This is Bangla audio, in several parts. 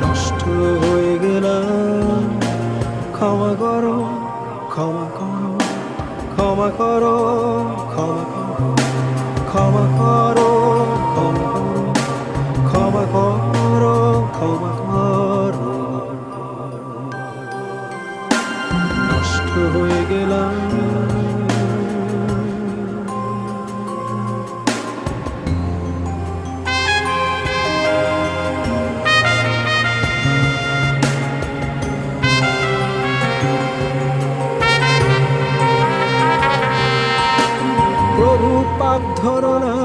নষ্ট হয়ে গেলাম, ক্ষমা করো, ক্ষমা করো, ক্ষমা করো, ক্ষমা করো, ক্ষমা করো, ক্ষমা করো, ক্ষমা করো, ক্ষমা করো। নষ্ট হয়ে গেলাম। প্রভু পাপ ধরো না,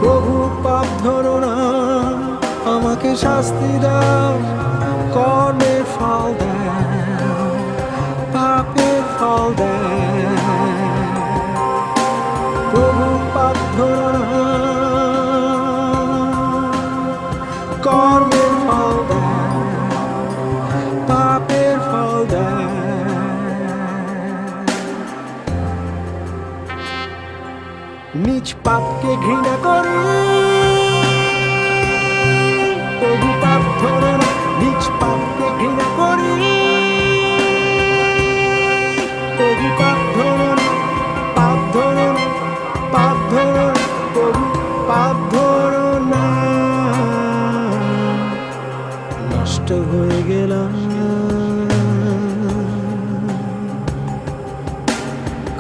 প্রভু পাপ ধরো না, আমাকে শাস্তি দাও, কর্মের ফল দাও, পাপের ফল দাও। প্রভু পাপ ধরো না, কর্মের ফল দাও, পাপের ফল দাও। নিজ পাপকে ঘৃণা করি, প্রভু পাপ ধরো না, নিজ পাপকে ঘৃণা করি, প্রভু পাপ ধরো না, পাপ ধরো না, পাপ ধরো না, প্রভু পাপ ধরো না। নষ্ট হয়ে গেলাম,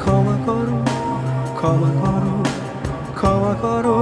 ক্ষমা করো, ক্ষমা করো, ক্ষমা করো।